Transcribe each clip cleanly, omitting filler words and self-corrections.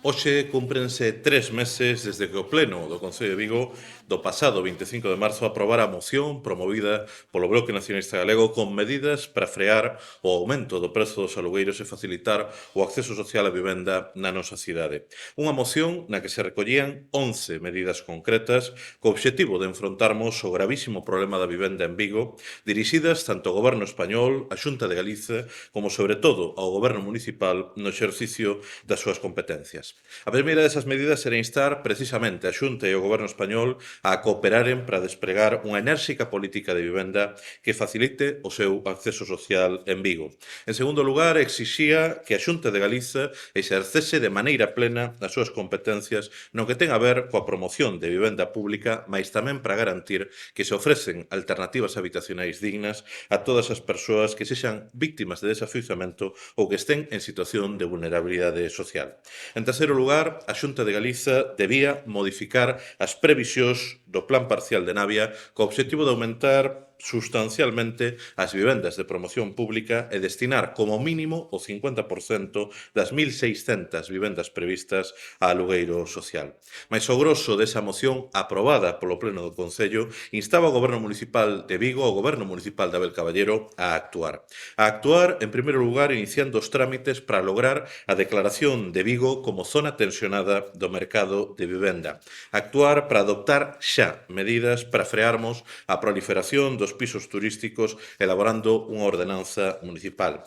Hoxe cúmprense 3 meses desde que o Pleno do Concello de Vigo do pasado 25 de marzo aprobara a moción promovida polo Bloque Nacionalista Galego con medidas para frear o aumento do prezo dos alugueiros e facilitar o acceso social á vivenda na nosa cidade. Unha moción na que se recollían 11 medidas concretas co obxectivo de enfrontarmos o gravísimo problema da vivenda en Vigo, dirixidas tanto ao Goberno español, á Xunta de Galiza, como sobre todo ao Goberno municipal no exercicio das súas competencias. A primeira desas medidas era instar precisamente a Xunta e o Goberno español a cooperaren para despregar unha enérxica política de vivenda que facilite o seu acceso social en Vigo. En segundo lugar, exixía que a Xunta de Galiza exercese de maneira plena as súas competencias no que ten a ver coa promoción de vivenda pública, mais tamén para garantir que se ofrecen alternativas habitacionais dignas a todas as persoas que sexan víctimas de desafiuzamento ou que estén en situación de vulnerabilidade social. En terceiro lugar, a Xunta de Galiza debía modificar as previsións do Plan Parcial de Navia co obxectivo de aumentar substancialmente as vivendas de promoción pública e destinar como mínimo o 50% das 1.600 vivendas previstas a alugueiro social. Mais o grosso desa moción aprobada polo Pleno do Concello instaba ao Goberno Municipal de Vigo, ao Goberno Municipal de Abel Caballero, a actuar. A actuar, en primeiro lugar, iniciando os trámites para lograr a declaración de Vigo como zona tensionada do mercado de vivenda. Actuar para adoptar xa medidas para frearmos a proliferación dos pisos turísticos elaborando unha ordenanza municipal.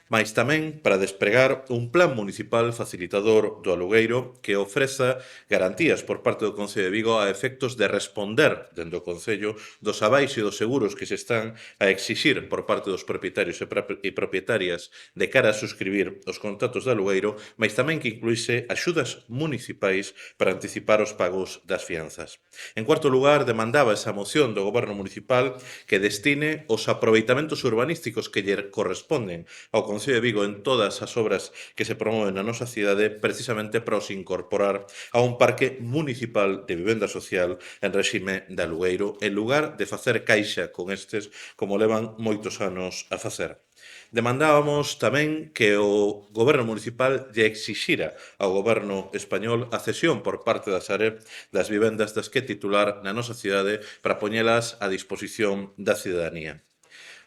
Mais tamén para despregar un plan municipal facilitador do alugueiro que ofreza garantías por parte do Concello de Vigo a efectos de responder dende o Concello dos avais e dos seguros que se están a exixir por parte dos propietarios e propietarias de cara a suscribir os contratos de alugueiro, mais tamén que incluíse axudas municipais para anticipar os pagos das fianzas. En cuarto lugar, demandaba esa moción do Goberno Municipal que destine os aproveitamentos urbanísticos que lle corresponden ao Concello de Vigo en todas as obras que se promoven na nosa cidade precisamente para os incorporar a un parque municipal de vivenda social en réxime de alugueiro en lugar de facer caixa con estes como levan moitos anos a facer. Demandábamos tamén que o Goberno Municipal lle exixira ao Goberno español a cesión por parte da Sareb das vivendas das que titular na nosa cidade para poñelas a disposición da cidadanía.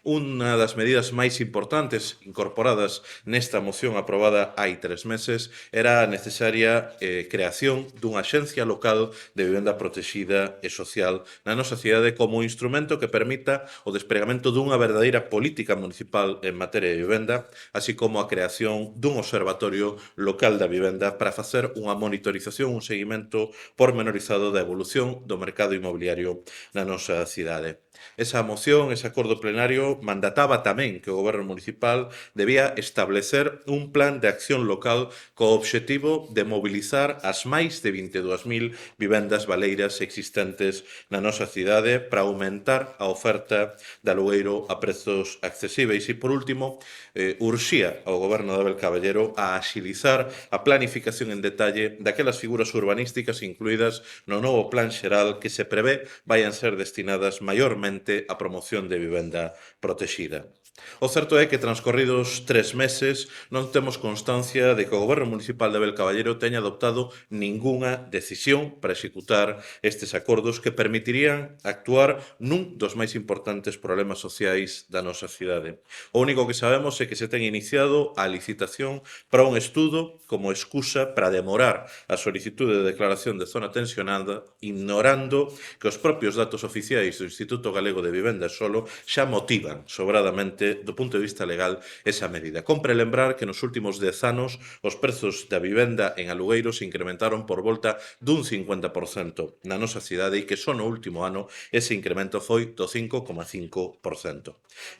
Unha das medidas máis importantes incorporadas nesta moción aprobada hai 3 meses era a necesaria creación dunha axencia local de vivenda protexida e social na nosa cidade como instrumento que permita o despregamento dunha verdadeira política municipal en materia de vivenda, así como a creación dun observatorio local da vivenda para facer unha monitorización, un seguimento pormenorizado da evolución do mercado inmobiliario na nosa cidade. Esa moción, ese acordo plenario, mandataba tamén que o Goberno Municipal debía establecer un plan de acción local co obxectivo de mobilizar as máis de 22.000 vivendas baleiras existentes na nosa cidade para aumentar a oferta de alugueiro a prezos accesíveis e, por último, urxía ao Goberno de Abel Caballero a axilizar a planificación en detalle daquelas figuras urbanísticas incluídas no novo plan xeral que se prevé vayan ser destinadas maiormente a promoción de vivenda protexida. O certo é que transcorridos 3 meses non temos constancia de que o Goberno Municipal de Abel Caballero teña adoptado ningunha decisión para executar estes acordos que permitirían actuar nun dos máis importantes problemas sociais da nosa cidade. O único que sabemos é que se ten iniciado a licitación para un estudo como excusa para demorar a solicitude de declaración de zona tensionada, ignorando que os propios datos oficiais do Instituto Galego de Vivenda e Solo xa motivan sobradamente do punto de vista legal esa medida. Compre lembrar que nos últimos 10 anos os prezos da vivenda en alugueiro se incrementaron por volta dun 50% na nosa cidade e que só no último ano ese incremento foi do 5,5%.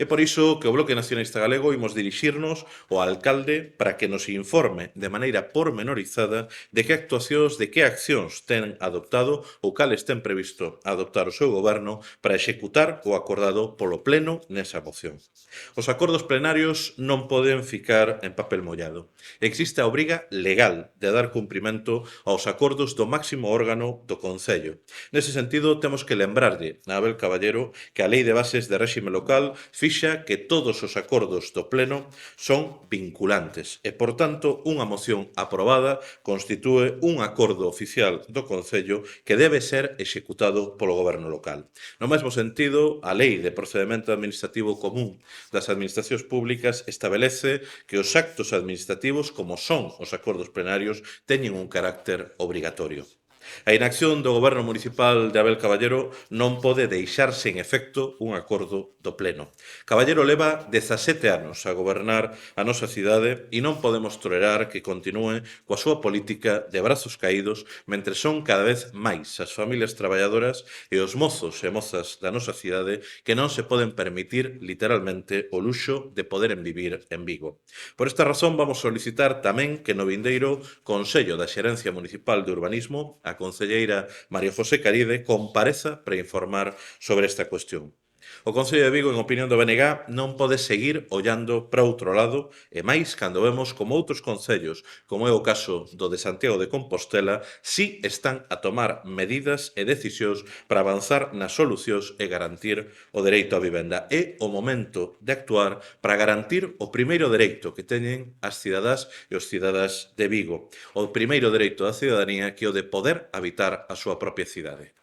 É por iso que o Bloque Nacionalista Galego imos dirixirnos ao alcalde para que nos informe de maneira pormenorizada de que actuacións, de que accións ten adoptado ou cales ten previsto adoptar o seu goberno para executar o acordado polo Pleno nesa moción. Os acordos plenarios non poden ficar en papel mollado. Existe a obriga legal de dar cumprimento aos acordos do máximo órgano do Concello. Nese sentido, temos que lembrarlle a Abel Caballero que a Lei de Bases de Réxime Local fixa que todos os acordos do Pleno son vinculantes e, por tanto, unha moción aprobada constitúe un acordo oficial do Concello que debe ser executado polo Goberno local. No mesmo sentido, a Lei de Procedemento Administrativo Común das Administracións Públicas establece que os actos administrativos, como son os acordos plenarios, teñen un carácter obrigatorio. A inacción do Goberno municipal de Abel Caballero non pode deixar sen efecto un acordo do Pleno. Caballero leva 17 anos a gobernar a nosa cidade e non podemos tolerar que continúe coa súa política de brazos caídos mentre son cada vez máis as familias traballadoras e os mozos e mozas da nosa cidade que non se poden permitir literalmente o luxo de poderen vivir en Vigo. Por esta razón vamos solicitar tamén que no vindeiro Consello da Xerencia Municipal de Urbanismo a concelleira María José Caride compareza para informar sobre esta cuestión. O Concello de Vigo, en opinión do BNG, non pode seguir ollando para outro lado, e máis cando vemos como outros concellos, como é o caso do de Santiago de Compostela, si están a tomar medidas e decisións para avanzar nas solucións e garantir o dereito á vivenda. É o momento de actuar para garantir o primeiro dereito que teñen as cidadás e os cidadás de Vigo, o primeiro dereito da cidadanía que é o de poder habitar a súa propia cidade.